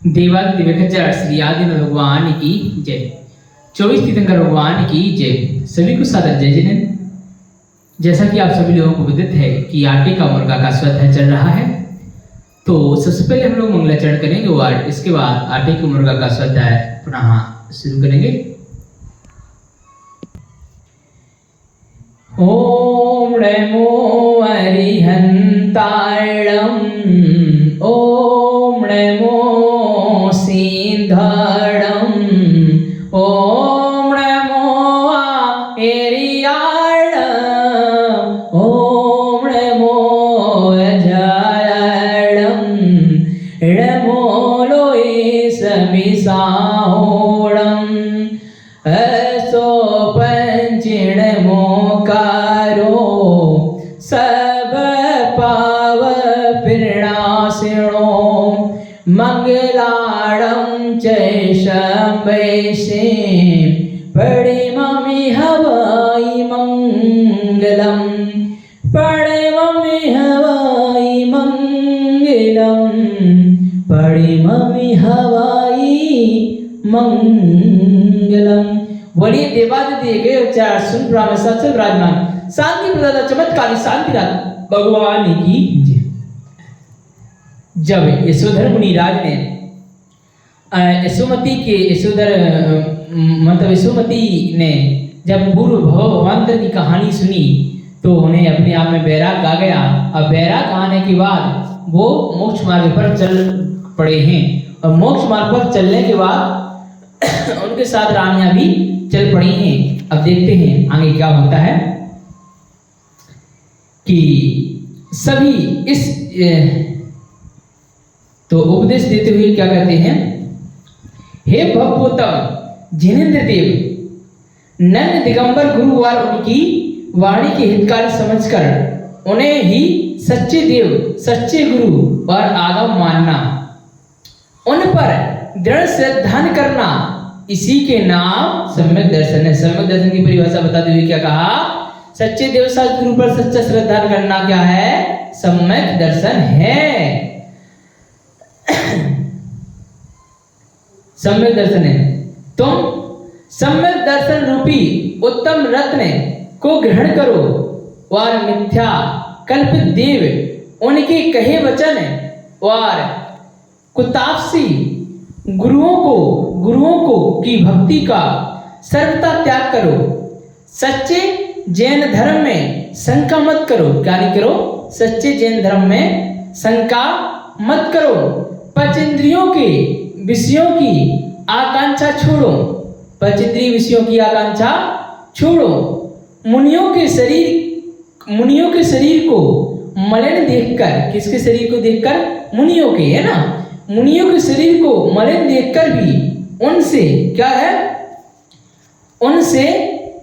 देवादिदेव श्री आदिनाथ भगवान की जय। 24 तीर्थंकर भगवान की जय। सभी को सादर जय जिनेंद्र। जैसा कि आप सभी लोगों को विदित है कि आटे का मुर्गा का स्वाध्याय चल रहा है, तो सबसे पहले हम लोग मंगलाचरण करेंगे और इसके बाद आटे के मुर्गा का स्वाध्याय पुनः शुरू करेंगे। ओम नमो अरिहंताणं, ओम नमो सिंधणं, ओम नमो एरियाणं, ओम नमो अजायणं, नमो लोए समिसाहोणं, असो पंचिण मोकारो सब पाव प्रणसिणो, मंगलाणं च शंभैसे पड़िममि हवाई मंगलम, पड़िममि हवाई मंगलम, पड़िममि हवाई मंगलम। बोलिए देवादिदेव उच्चार सुन ब्रह्म सत्य विराजमान शांति प्रदाता चमत्कारी शांतिनाथ भगवान की जय। जब यशोधर मुनिराज ने यशोमती ने जब पूर्व भवांतर की कहानी सुनी तो उन्हें अपने आप में बैराग आ गया। अब बैराग आने के बाद वो मोक्ष मार्ग पर चल पड़े हैं और मोक्ष मार्ग पर चलने के बाद उनके साथ रानियां भी चल पड़ी हैं। अब देखते हैं आगे क्या होता है कि सभी इस तो उपदेश देते हुए क्या कहते हैं, हे भवभूतम जिनेंद्र देव, नन्द दिगंबर गुरु और उनकी वाणी के हितकारी समझकर उन्हें ही सच्चे देव सच्चे गुरु और आगम मानना, उन पर दृढ़ श्रद्धा करना, इसी के नाम सम्यक दर्शन है। सम्यक दर्शन की परिभाषा बताते हुए क्या कहा, सच्चे देव सच्चे गुरु पर सच्चा श्रद्धा करना क्या है, सम्यक दर्शन है। सम्यक दर्शन है। तुम सम्यक दर्शन रूपी उत्तम रत्न को ग्रहण करो और मिथ्या कल्पित देव उनके कहे वचन और कुतापसी गुरुओं को की भक्ति का सर्वथा त्याग करो। सच्चे जैन धर्म में शंका मत करो। क्या नहीं करो, सच्चे जैन धर्म में शंका मत करो। पंचेंद्रियों के विषयों की आकांक्षा छोड़ो, पंचेंद्रिय विषयों की आकांक्षा छोड़ो। मुनियों के शरीर को मलिन देखकर, किसके शरीर को देखकर, मुनियों के, है ना, मुनियों के शरीर को मलिन देखकर भी उनसे क्या है, उनसे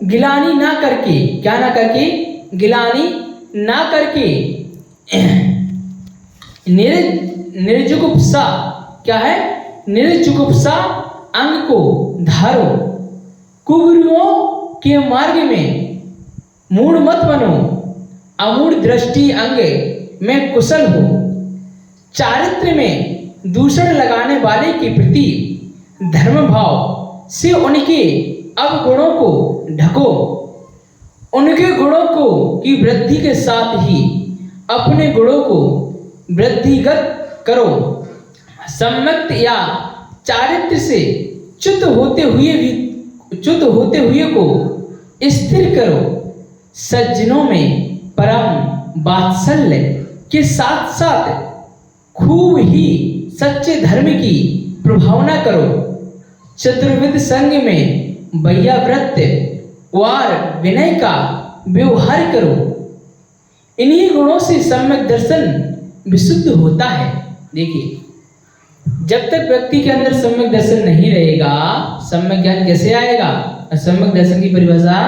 गिलानी ना करके, क्या ना करके, गिलानी ना करके निर्जुगुप्सा, क्या है, निर्जुगुप्सा अंग को धारो। कुगुरुओं के मार्ग में मूढ़ मत बनो, अमूढ़ दृष्टि अंग में कुशल हो। चारित्र में दूषण लगाने वाले के प्रति धर्म भाव से उनके अवगुणों को ढको। उनके गुणों को की वृद्धि के साथ ही अपने गुणों को वृद्धिगत करो। सम्यक या चारित्र से च्युत होते हुए को स्थिर करो। सज्जनों में परम वात्सल्य के साथ साथ खूब ही सच्चे धर्म की प्रभावना करो। चतुर्विध संग में वैयाव्रत और विनय का व्यवहार करो। इन्हीं गुणों से सम्यक दर्शन विशुद्ध होता है। देखिए, जब तक व्यक्ति के अंदर सम्यक दर्शन नहीं रहेगा, सम्यक ज्ञान कैसे आएगा। सम्यक दर्शन की परिभाषा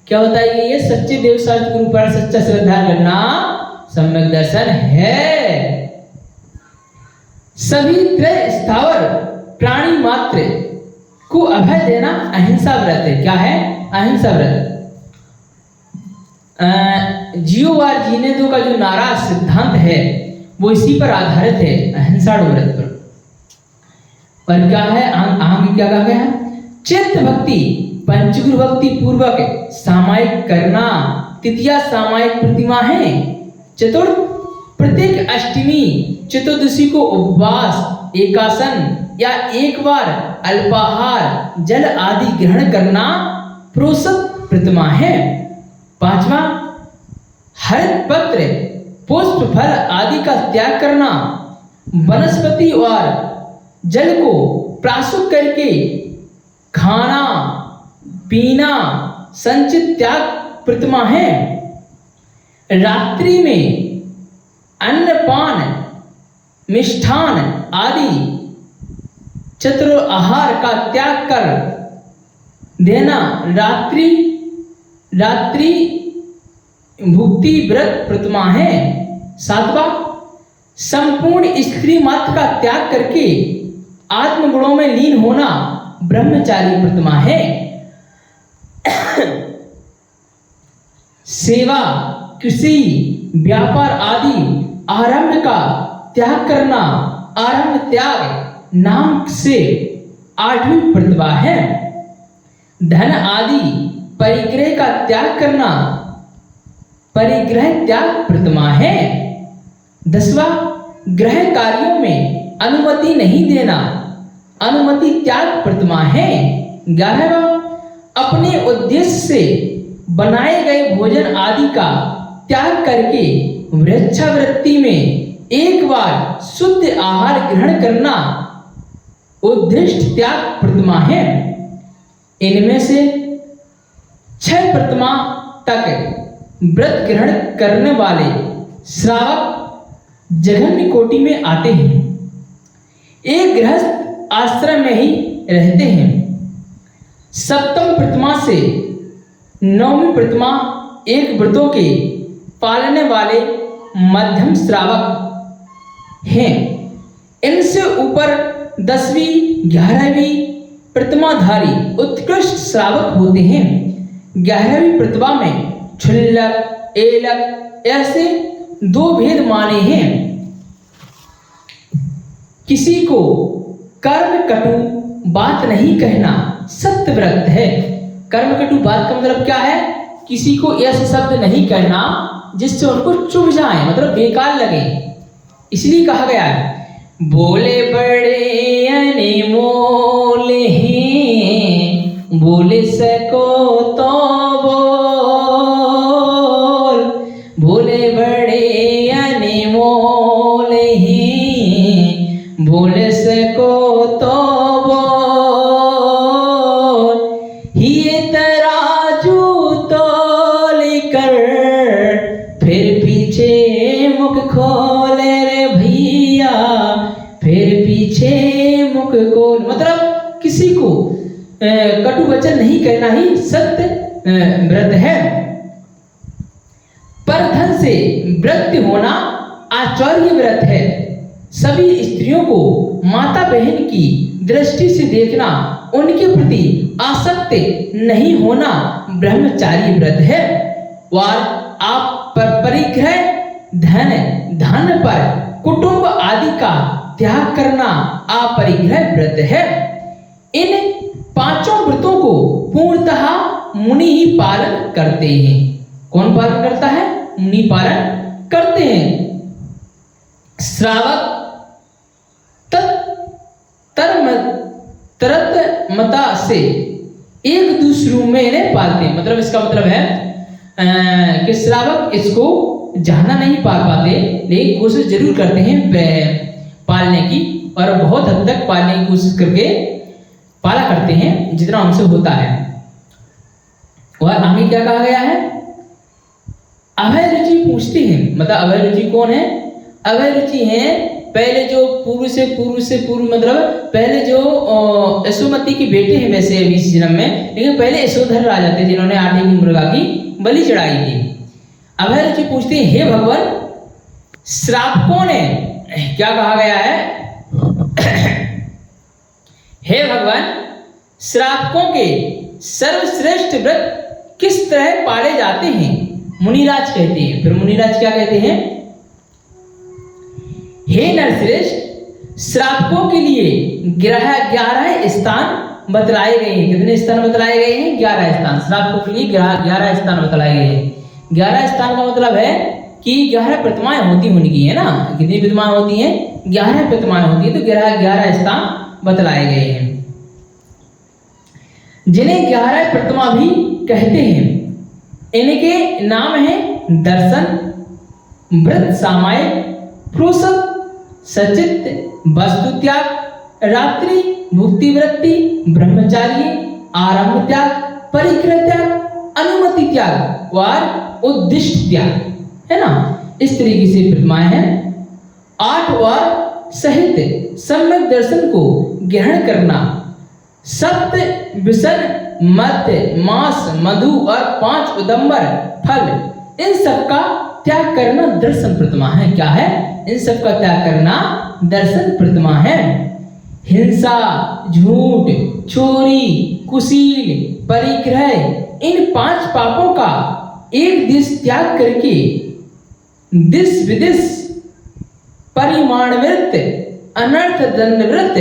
क्या होता है, ये सच्चे देव शास्त्र गुरु पर सच्चा श्रद्धा करना सम्यक दर्शन है। सभी त्रय स्थावर प्राणी मात्र को अभय देना अहिंसा व्रत है। क्या है, अहिंसा व्रत। जियो और जीने दो का जो नारा सिद्धांत है वो इसी पर आधारित है, अहिंसा व्रत पर। और क्या है आगे क्या कहा गया है? चित्त भक्ति पंचगुरु भक्ति पूर्वक सामायिक करना तृतीया सामायिक प्रतिमा है। चतुर्थ प्रत्येक अष्टमी चतुर्दशी को उपवास एकासन या एक बार अल्पाहार जल आदि ग्रहण करना प्रोषक प्रतिमा है। पांचवा हरित पत्र पुष्प फल आदि का त्याग करना वनस्पति और जल को प्राशुद्ध करके खाना पीना संचित त्याग प्रतिमा है। रात्रि में अन्नपान मिष्ठान आदि चतुर आहार का त्याग कर देना रात्रि भुक्ति व्रत प्रतिमा है। सातवां संपूर्ण स्त्री मात्र का त्याग करके आत्मगुणों में लीन होना ब्रह्मचारी प्रतिमा है। सेवा कृषि व्यापार आदि आरंभ का त्याग करना आरंभ त्याग नाम से आठवीं प्रतिभा है। धन आदि परिग्रह का त्याग करना परिग्रह त्याग प्रतिमा है। 10वां ग्रह कार्यों में अनुमति नहीं देना अनुमति त्याग प्रतिमा है। 11वां अपने उद्देश्य से बनाए गए भोजन आदि का त्याग करके वृक्षावृत्ति में एक बार शुद्ध आहार ग्रहण करना उद्दिष्ट त्याग प्रतिमा है। इनमें से 6 प्रतिमा तक व्रत ग्रहण करने वाले श्रावक जघन्य कोटि में आते हैं। एक गृहस्थ आश्रम में ही रहते हैं। सप्तम प्रतिमा से 9वीं प्रतिमा एक व्रतों के पालने वाले मध्यम श्रावक हैं। इनसे ऊपर 10वीं 11वीं प्रतिमाधारी उत्कृष्ट श्रावक होते हैं। 11वीं प्रतिमा में क्षुल्लक एलक ऐसे 2 भेद माने हैं। किसी को कर्म कटु बात नहीं कहना सत्य व्रत है। कर्म कटु बात का मतलब क्या है? किसी को ऐसे शब्द नहीं कहना जिससे उनको चुभ जाए, मतलब बेकार लगे। इसलिए कहा गया है बोले बड़े अनमोल हैं बोले सको तो बोल बोले बड़े अनमोल हैं बोले सको तो खोले रे भैया फिर पीछे मुख को, मतलब किसी को कटु वचन नहीं कहना ही सत्य व्रत है। पर धन से व्रत होना आचार्य व्रत है। सभी स्त्रियों को माता बहन की दृष्टि से देखना उनके प्रति आसक्त नहीं होना ब्रह्मचारी व्रत है। और आप पर परिग्रह धन पर कुटुंब आदि का त्याग करना अपरिग्रह व्रत है। इन 5 व्रतों को पूर्णतः मुनि ही पालन करते हैं। कौन पालन करता है? मुनि पालन करते हैं। श्रावक तरत मता से एक दूसरों में इन्हें पालते हैं। मतलब इसका मतलब है कि श्रावक इसको जानना नहीं पाल पाते, लेकिन कोशिश जरूर करते हैं पालने की, और बहुत हद तक पालने की कोशिश करके पाला करते हैं जितना उनसे होता है। और आगे क्या कहा गया है? अभय रुचि पूछते हैं। मतलब अभय रुचि कौन है? अभय रुचि है पहले जो पूर्व से पूर्व, मतलब पहले जो यशोमती के बेटे हैं वैसे अभी इस जन्म में, लेकिन पहले यशोधर राजा थे जिन्होंने 8वीं मुर्गा की बलि चढ़ाई थी। अभय रुचि पूछते हैं हे भगवान श्रावकों ने क्या कहा गया है? हे भगवान श्रावकों के सर्वश्रेष्ठ व्रत किस तरह पाले जाते हैं? मुनिराज कहते हैं। फिर मुनिराज क्या कहते हैं? हे नरश्रेष्ठ श्रावकों के लिए 11 स्थान बतलाए गए हैं। कितने स्थान बतलाए गए हैं? 11 स्थान। श्रावकों के लिए 11 स्थान बतलाए गए हैं। 11 स्थान का मतलब है कि 11 प्रतिमाएं होती उनकी, है ना। कितनी प्रतिमाएं होती हैं? 11 प्रतिमाएं होती है, तो 11 स्थान बतलाए गए हैं, जिन्हें 11 प्रतिमा भी कहते हैं। इनके नाम हैं दर्शन, व्रत सामायिक, प्रोषक, सचित, वस्तु त्याग, रात्रि, मुक्ति वृत्ति, ब्रह्मचार्य, आरंभ त्याग, परिग्रह त्याग, अनुमति त्याग और उद्दिष्ट त्याग, है ना। इस तरीके से प्रतिमाएं हैं। 8 और सहित सम्यक दर्शन को ग्रहण करना, सप्त विषण, मध्य, मांस, मधु और 5 उदंबर फल, इन सब का त्याग करना दर्शन प्रतिमा है। क्या है? इन सब का त्याग करना दर्शन प्रतिमा है। हिंसा, झूठ, चोरी, कुशील, परिग्रह, इन 5 पापों का एक दिश त्याग करके दिश विदिश, परिमाण वृत्त, अनर्थ दंड वृत्त,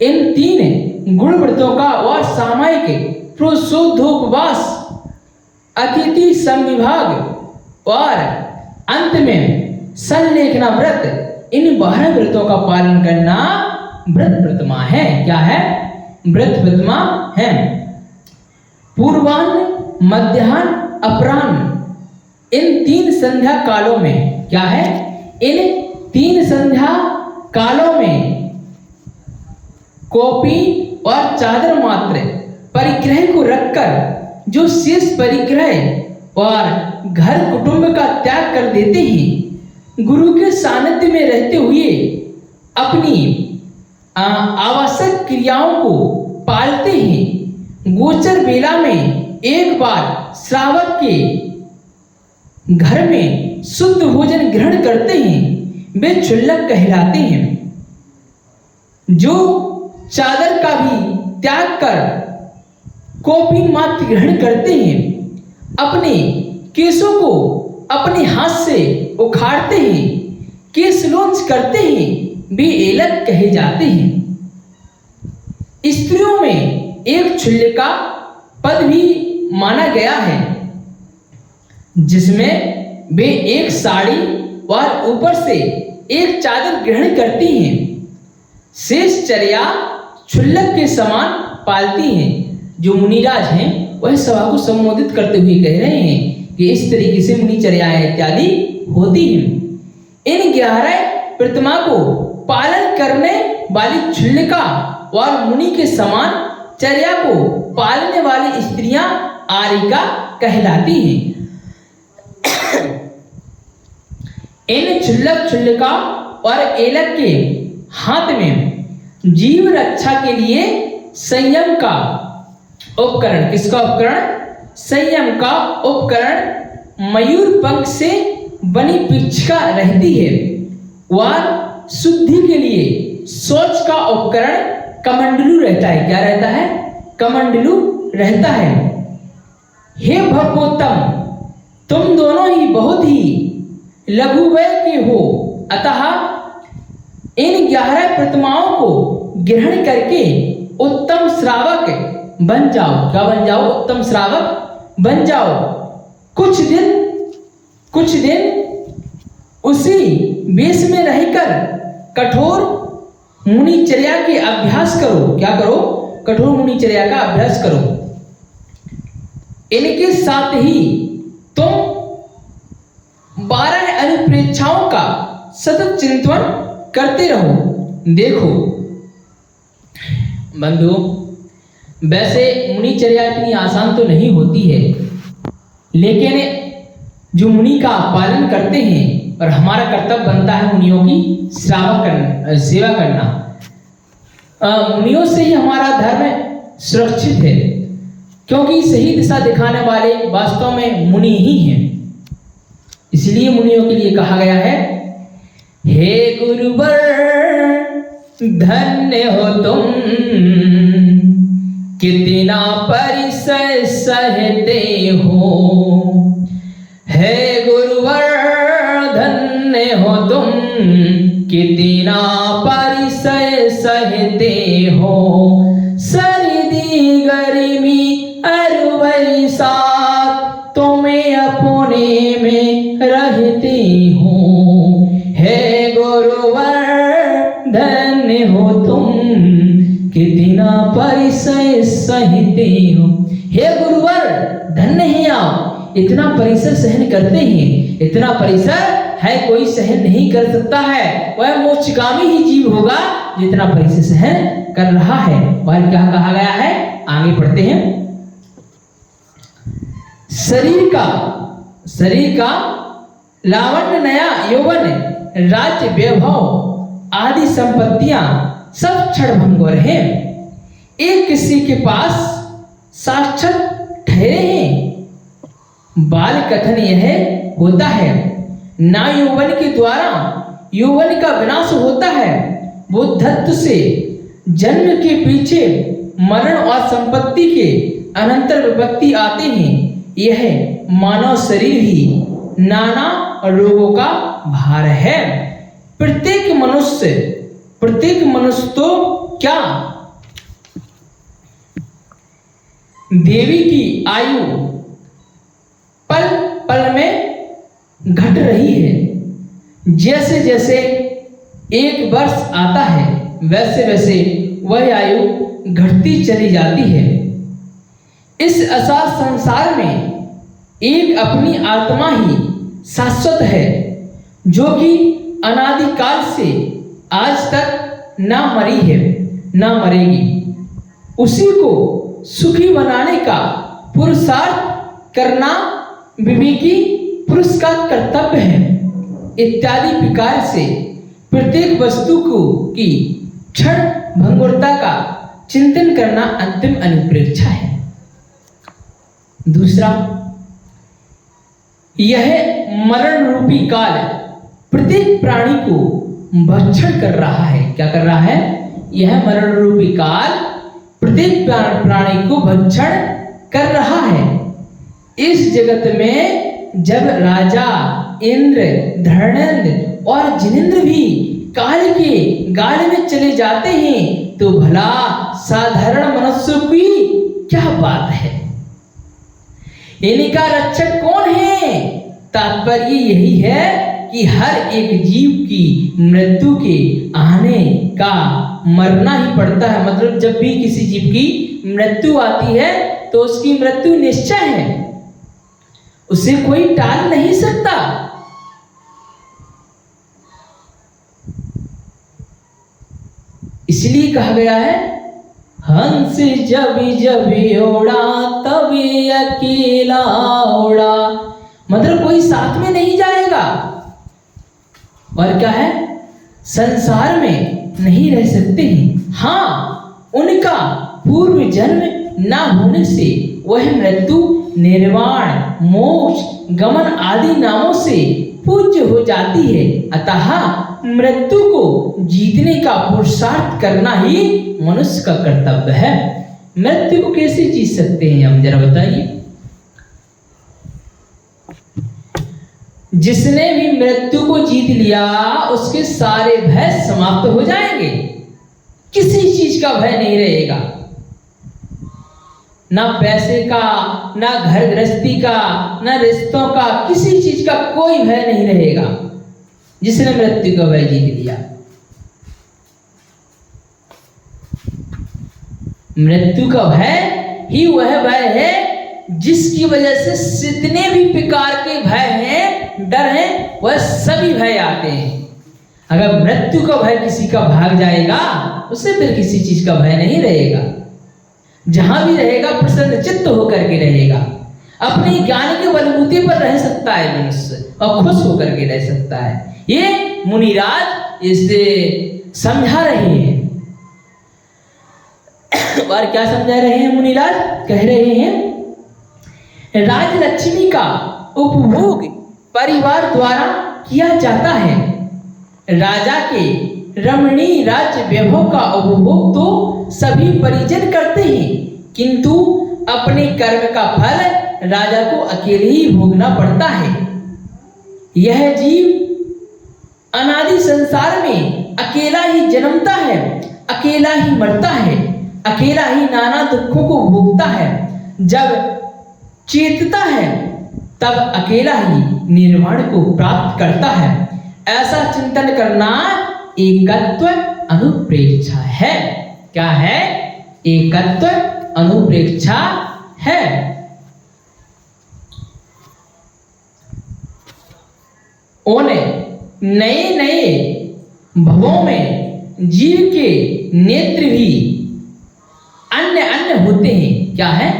इन 3 गुण व्रतों का और सामायिक प्रोशोधोपवास, अतिथि संविभाग और अंत में संलेखना व्रत, इन 12 व्रतों का पालन करना व्रत प्रतिमा है। क्या है? व्रत प्रतिमा है। पूर्वाह्न, मध्याह्न, अपराह्न, इन 3 संध्या कालों में, क्या है? इन 3 संध्या कालों में कॉपी और चादर मात्र परिग्रह को रखकर जो शेष परिग्रह और घर कुटुंब का त्याग कर देते हैं, गुरु के सानिध्य में रहते हुए अपनी आवश्यक क्रियाओं को पालते हैं, गोचर बेला में एक बार श्रावक के घर में शुद्ध भोजन ग्रहण करते हैं, वे क्षुल्लक कहलाते हैं। जो चादर का भी त्याग कर कौपीन मात्र ग्रहण करते हैं, अपने केशों को अपने हाथ से उखाड़ते हैं, केश लोंच करते हैं, वे एलक कहे जाते हैं। स्त्रियों में एक क्षुल्लिका पद भी माना गया है, जिसमें वे एक साड़ी और ऊपर से एक चादर ग्रहण करती हैं। शेष चर्या क्षुल्लक के समान पालती हैं। जो मुनिराज हैं वह सभा को संबोधित करते हुए कह रहे हैं कि इस तरीके से मुनिचर्याएं इत्यादि होती हैं। इन 11 प्रतिमा को पालन करने वाली क्षुल्लिका और मुनि के समान चर्या को पालने वाली स्त्रियां आरिका कहलाती हैं। इन क्षुल्लक, क्षुल्लिका और एलक के हाथ में जीव रक्षा के लिए संयम का उपकरण, किसका उपकरण? संयम का उपकरण मयूर पंख से बनी पिच्छका रहती है, और शुद्धि के लिए शौच का उपकरण कमंडलू रहता है। क्या रहता है? कमंडलू रहता है। हे भगवोत्तम, तुम दोनों ही बहुत ही लघुवय के हो, अतः इन 11 प्रतिमाओं को ग्रहण करके उत्तम श्रावक बन जाओ। क्या बन जाओ? उत्तम श्रावक बन जाओ। कुछ दिन उसी वेश में रहकर कठोर मुनिचर्या के अभ्यास करो। क्या करो? कठोर मुनिचर्या का अभ्यास करो। इनके साथ ही तुम 12 अनुप्रेक्षाओं का सतत चिंतन करते रहो। देखो बंधु, वैसे मुनिचर्या इतनी आसान तो नहीं होती है, लेकिन जो मुनि का पालन करते हैं, और हमारा कर्तव्य बनता है मुनियों की सेवा करना। मुनियों से ही हमारा धर्म सुरक्षित है, क्योंकि सही दिशा दिखाने वाले वास्तव में मुनि ही हैं। इसलिए मुनियों के लिए कहा गया है, हे गुरुवर धन्य हो तुम, कितना परिसर सहते हो। हे गुरुवर धन्य हो तुम, कितना परिसर रहते हो, सर्दी गर्मी और बरसात तुम्हें अपने में रहते हो। हे गुरुवर धन्य हो तुम, कितना परिसर सहते हो। हे गुरुवर धन्य है आप, इतना परिसर सहन करते हैं। इतना परिसर है कोई सहन नहीं कर सकता है, वह मोक्षगामी ही जीव होगा जितना परिसर सहन कर रहा है। और क्या कहा गया है, आगे पढ़ते हैं। शरीर का लावण्य, नया यौवन, राज्य वैभव आदि संपत्तियां सब क्षणभंगुर हैं। एक किसी के पास साक्षात ठहरे हैं। बाल कथन यह होता है, ना यौवन के द्वारा यौवन का विनाश होता है। बुद्धत्व से जन्म के पीछे मरण और संपत्ति के अनंतर विपत्ति आते हैं। यह मानव शरीर ही नाना रोगों का भार है। प्रत्येक मनुष्य तो क्या, देवी की आयु पल पल में घट रही है। जैसे जैसे एक वर्ष आता है, वैसे वैसे वह आयु घटती चली जाती है। इस असार संसार में एक अपनी आत्मा ही शाश्वत है, जो कि अनादिकाल से आज तक ना मरी है, ना मरेगी। उसी को सुखी बनाने का पुरुषार्थ करना विवेकी पुरुष का कर्तव्य है। इत्यादि प्रकार से प्रत्येक वस्तु को की क्षण भंगुरता का चिंतन करना अंतिम अनुप्रेक्षा है। दूसरा, यह मरण रूपी काल प्रत्येक प्राणी को भक्षण कर रहा है। क्या कर रहा है? यह मरण रूपी काल प्रत्येक प्राणी को भक्षण कर रहा है। इस जगत में जब राजा, इंद्र, धर्मेंद्र और जिनेंद्र भी काल के गाल में चले जाते हैं, तो भला साधारण मनुष्य की क्या बात है? इनका रक्षक कौन है? तात्पर्य यही है कि हर एक जीव की मृत्यु के आने का मरना ही पड़ता है। मतलब जब भी किसी जीव की मृत्यु आती है तो उसकी मृत्यु निश्चय है, उसे कोई टाल नहीं सकता। इसलिए कहा गया है, हंस जब जब उड़ा तभी अकेला उड़ा। मतलब कोई साथ में नहीं जाएगा। और क्या है, संसार में नहीं रह सकते हैं। हाँ, उनका पूर्व जन्म ना होने से वह मृत्यु, निर्वाण, मोक्ष, गमन आदि नामों से पूज्य हो जाती है। अतः मृत्यु को जीतने का पुरुषार्थ करना ही मनुष्य का कर्तव्य है। मृत्यु को कैसे जीत सकते हैं हम, जरा बताइए। जिसने भी मृत्यु को जीत लिया उसके सारे भय समाप्त हो जाएंगे। किसी चीज का भय नहीं रहेगा, ना पैसे का, ना घर गृहस्थी का, ना रिश्तों का, किसी चीज का कोई भय नहीं रहेगा जिसने मृत्यु का भय जीत लिया। मृत्यु का भय ही वह भय है जिसकी वजह से जितने भी प्रकार के भय हैं, डर हैं, वह सभी भय आते हैं। अगर मृत्यु का भय किसी का भाग जाएगा, उसे फिर किसी चीज का भय नहीं रहेगा। जहां भी रहेगा प्रसन्न चित्त होकर के रहेगा। अपने ज्ञान के बलबूते पर रह सकता है मनुष्य और खुश होकर के रह सकता है। ये मुनिराज इसे समझा रहे हैं। और क्या समझा रहे हैं मुनिराज? कह रहे हैं, राजलक्ष्मी का उपभोग परिवार द्वारा किया जाता है। राजा के रमणीय राज्य वैभव का उपभोग तो सभी परिजन करते हैं, किंतु अपने कर्म का फल राजा को अकेले ही भोगना पड़ता है। यह जीव अनादि संसार में अकेला ही जन्मता है, अकेला ही मरता है, अकेला ही नाना दुखों को भोगता है। जब चेतता है तब अकेला ही निर्वाण को प्राप्त करता है। ऐसा चिंतन करना एकत्व अनुप्रेक्षा है। क्या है? एकत्व अनुप्रेक्षा है। नए नए भवों में जीव के नेत्र भी अन्य अन्य होते हैं। क्या है?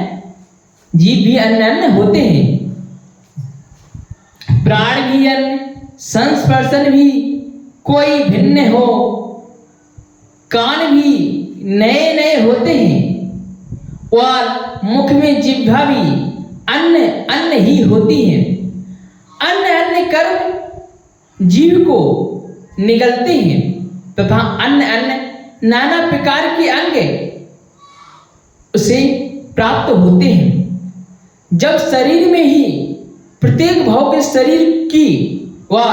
जीव भी अन्य अन्य होते हैं, प्राण भी अन्य, संस्पर्शन भी कोई भिन्न हो, कान भी नए नए होते हैं और मुख में जिह्वा भी अन्य अन्य ही होती है। अन्य अन्य कर्म जीव को निगलते हैं तथा अन्य अन्य नाना प्रकार के अंग उसे प्राप्त होते हैं। जब शरीर में ही प्रत्येक भाव के शरीर की व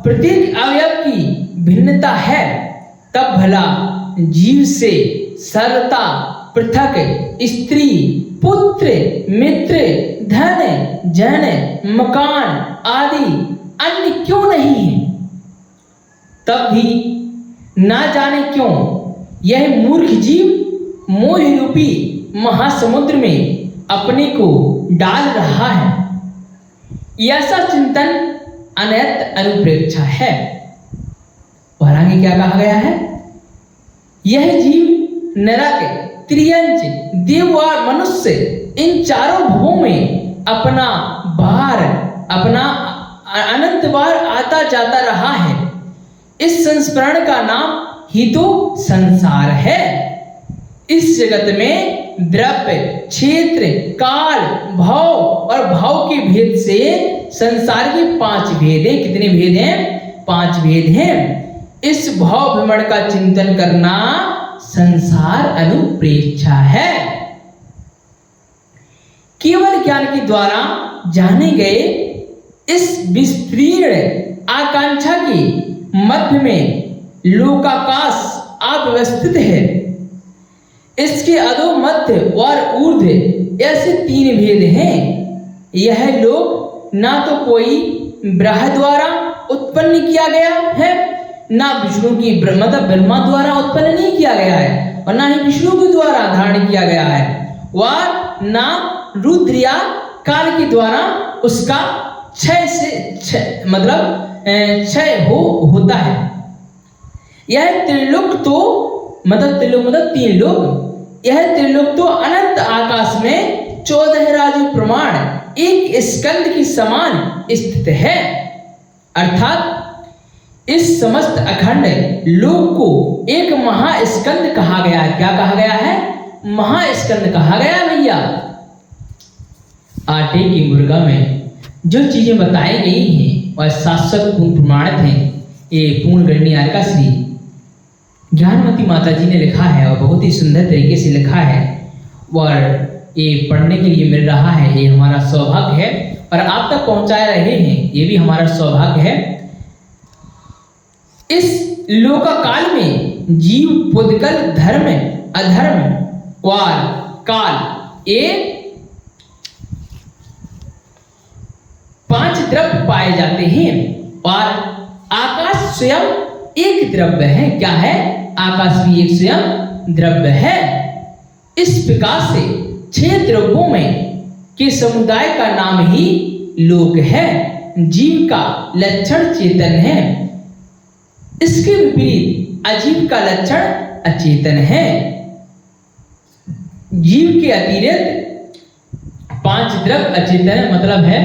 प्रत्येक अवयव की भिन्नता है, तब भला जीव से सरलता पृथक स्त्री, पुत्र, मित्र, धन, जन, मकान आदि अन्य क्यों नहीं है? तब भी ना जाने क्यों यह मूर्ख जीव मोह रूपी महासमुद्र में अपने को डाल रहा है। ऐसा चिंतन अनैत अनुप्रेक्षा है। और आगे क्या कहा गया है? यह जीव नरक, त्रियंच, देव और मनुष्य इन चारों भवों में अपना अनंत बार आता जाता रहा है। इस संस्मरण का नाम ही तो संसार है। इस जगत में द्रव्य, क्षेत्र, काल, भाव और भाव के भेद से संसार के 5 भेद हैं। कितने भेद हैं? 5 भेद हैं। इस भाव भ्रमण का चिंतन करना संसार अनुप्रेक्षा है। केवल ज्ञान के द्वारा जाने गए इस विस्तीर्ण आकांक्षा के मध्य में लोकाकाश अव्यवस्थित है। इसके अधो, मध्य और ऊर्ध्व ऐसे 3 भेद हैं। यह लोक ना तो कोई ब्रह्म द्वारा उत्पन्न किया गया है, ना विष्णु की ब्रह्मा द्वारा उत्पन्न नहीं किया गया है, और ना ही विष्णु के द्वारा धारण किया गया है, और ना रुद्र या काल के द्वारा उसका क्षय होता है। यह त्रिलोक तो त्रिलोक 3 लोक, यह त्रिलोक तो अनंत आकाश में 14 राजु प्रमाण एक स्कंद की समान स्थित है। अर्थात इस समस्त अखंड लोक को एक महास्कंद कहा गया है। क्या कहा गया है? महास्कंद कहा गया। भैया, आटे की मुर्गा में जो चीजें बताई गई हैं वह शाश्वत पूर्ण प्रमाणित हैं। ये पूर्ण गणनीय श्री ज्ञानमती माता जी ने लिखा है और बहुत ही सुंदर तरीके से लिखा है, और ये पढ़ने के लिए मिल रहा है। ये हमारा सौभाग्य है और आप तक पहुंचा रहे हैं, ये भी हमारा सौभाग्य है। इस लोककाल में जीव पुद्गल, धर्म, अधर्म और काल ये 5 द्रव्य पाए जाते हैं, और आकाश स्वयं एक द्रव्य है। क्या है? आकाश भी एक स्वयं द्रव्य है। इस प्रकार से 6 द्रव्यों में के समुदाय का नाम ही लोक है। जीव का लक्षण चेतन है, इसके विपरीत अजीव का लक्षण अचेतन है। जीव के अतिरिक्त 5 द्रव्य अचेतन मतलब है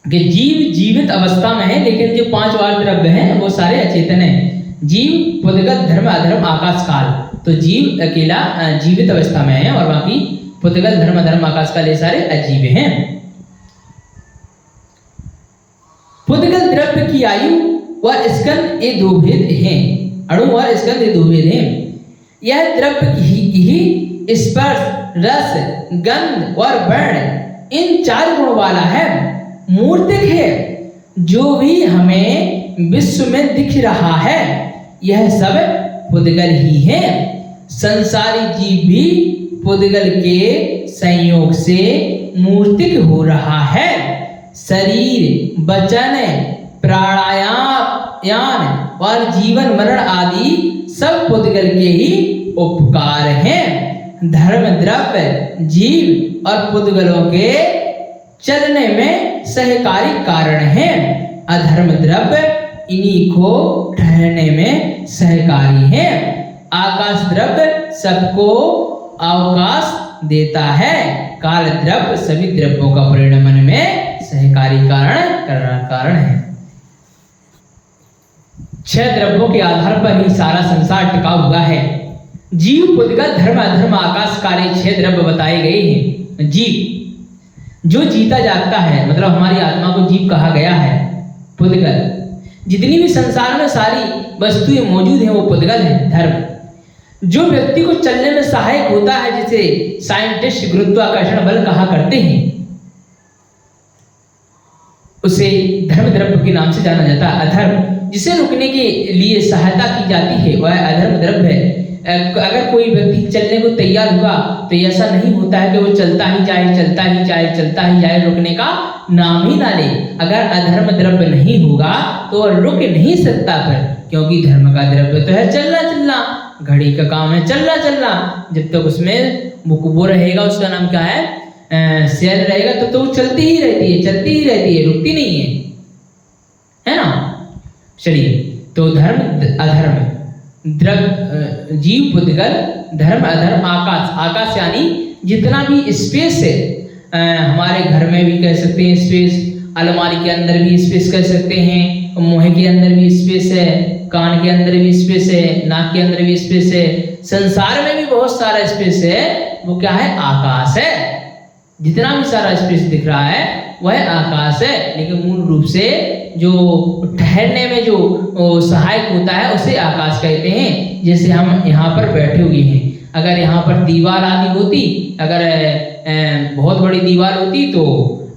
कि जीव जीवित अवस्था में है, लेकिन जो 5 और द्रव्य हैं वो सारे अचेतन हैं। जीव, पुद्गल, धर्म, अधर्म, आकाश, काल। तो जीव अकेला जीवित अवस्था में है और बाकी पुद्गल, धर्म, अधर्म, आकाश, काल ये सारे अजीव हैं। पुद्गल द्रव्य की आयु व स्कंद ये 2 भेद हैं। अणु और स्कंद ये 2 भेद हैं। यह द्रव्य ही स्पर्श, रस, गंध और वर्ण इन 4 गुण वाला है। मूर्तिक है। जो भी हमें विश्व में दिख रहा है यह सब पुद्गल ही है। संसारी जीव भी पुद्गल के संयोग से मूर्तिक हो रहा है। शरीर, वचन, प्राणायाम और जीवन मरण आदि सब पुद्गल के ही उपकार हैं। धर्म द्रव्य जीव और पुद्गलों के चलने में सहकारी कारण हैं। अधर्म द्रव्य इन्हीं को ठहरने में सहकारी है। आकाश द्रव्य सबको अवकाश देता है। काल द्रव्य सभी द्रव्यों का परिणमन में सहकारी कारण है। 6 द्रव्यों के आधार पर ही सारा संसार टिका हुआ है। जीव, पुद्गल, धर्म, अधर्म, आकाश, काल, 6 द्रव्य बताए गए हैं। जीव जो जीता जागता है, मतलब हमारी आत्मा को जीव कहा गया है। पुद्गल जितनी भी संसार में सारी वस्तुएं मौजूद हैं वो पुद्गल है। धर्म जो व्यक्ति को चलने में सहायक होता है, जिसे साइंटिस्ट गुरुत्वाकर्षण बल कहा करते हैं, उसे धर्म द्रव्य के नाम से जाना जाता है। अधर्म जिसे रुकने के लिए सहायता की जाती है वह अधर्म द्रव्य है। अगर कोई व्यक्ति चलने को तैयार हुआ तो ऐसा नहीं होता है कि वो चलता ही जाए, रुकने का नाम ही ना ले। अगर अधर्म द्रव्य नहीं होगा तो वह रुक नहीं सकता फिर, क्योंकि धर्म का द्रव्य तो है चलना। घड़ी का काम है चलना। जब तक उसमें वो रहेगा, उसका नाम क्या है, सेल रहेगा, तो वो चलती ही रहती है, रुकती नहीं है ना। चलिए, तो धर्म अधर्म द्रव्य जीव, पुद्गल, धर्म, अधर्म, आकाश यानी जितना भी स्पेस है, हमारे घर में भी कह सकते हैं स्पेस, अलमारी के अंदर भी स्पेस कह सकते हैं, मुंह के अंदर भी स्पेस है, कान के अंदर भी स्पेस है, नाक के अंदर भी स्पेस है, संसार में भी बहुत सारा स्पेस है। वो क्या है, आकाश है। जितना भी सारा स्पेस दिख रहा है वह आकाश है। लेकिन मूल रूप से जो ठहरने में जो सहायक होता है उसे आकाश कहते हैं। जैसे हम यहाँ पर बैठे हुए हैं, अगर यहाँ पर दीवार आदि होती, अगर बहुत बड़ी दीवार होती तो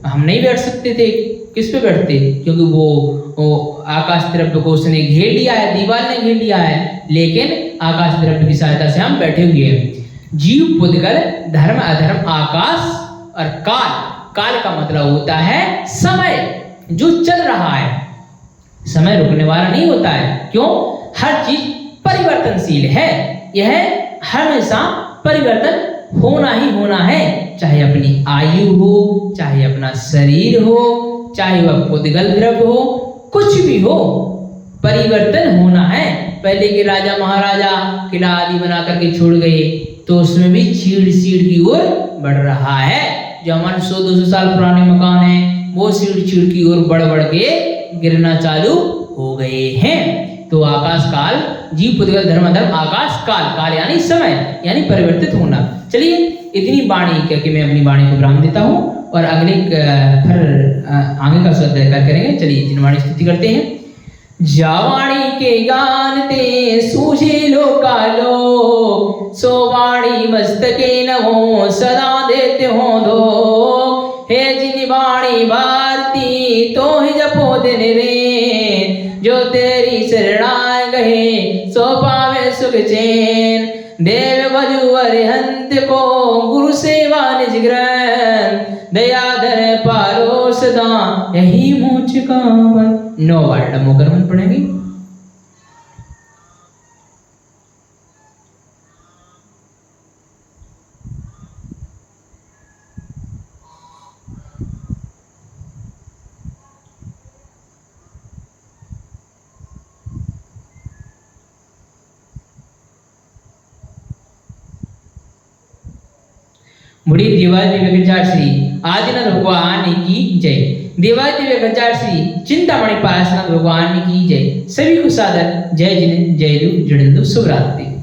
हम नहीं बैठ सकते थे। किस पे बैठते, क्योंकि वो आकाश द्रव्य को उसने घेर लिया है, दीवार ने घेर लिया है। लेकिन आकाश द्रव्य की सहायता से हम बैठे हुए हैं। जीव, पुद्गल, धर्म, अधर्म, आकाश और काल का मतलब होता है समय, जो चल रहा है। समय रुकने वाला नहीं होता है। क्यों? हर चीज परिवर्तनशील है। यह हमेशा परिवर्तन होना ही होना है, चाहे अपनी आयु हो, चाहे अपना शरीर हो, चाहे वह पुद्गल द्रव्य हो, कुछ भी हो, परिवर्तन होना है। पहले के राजा महाराजा किला आदि बना करके छोड़ गए तो उसमें भी सीढ़ की ओर बढ़ रहा है। जो हमारे 100-200 साल पुराने मकान हैं वो सीढ़ की ओर बढ़ के गिरना चालू हो गए हैं। तो आकाश काल, जीव, पुद्गल, धर्म, अधर्म, आकाश काल यानी समय, यानी परिवर्तित होना। चलिए, इतनी वाणी करके मैं अपनी वाणी को विराम देता हूँ और अगले फिर आगे का स्वाध्याय करेंगे। चलिए, इतनी वाणी स्तुति करते हैं। जावाणी के गान ते सूझे लोकालो, सो वाणी मस्तके नमो सदा देते हो दो। हे जिन वाणी भारती तो ही जपो दिन रे, जो तेरी शरणाय गहे सो पावे सुख चैन। देव बजु अरिहंत को गुरु सेवा निज ग्रहण, दयाधर पारो सदा यही मोक्ष का वन। 9 बार नमो कर्मन पढ़ेंगे। मुड़ी देवादिदेव वेंकटेश्वर श्री आदिनाथ भगवान की जय। देवादिदेव वेंकटेश्वर श्री चिंतामणि पासनाथ भगवान की जय। सभी को सादर जय जिनेंद्र, जय दुख, जुड़ेंदु, शुभ रात्रि।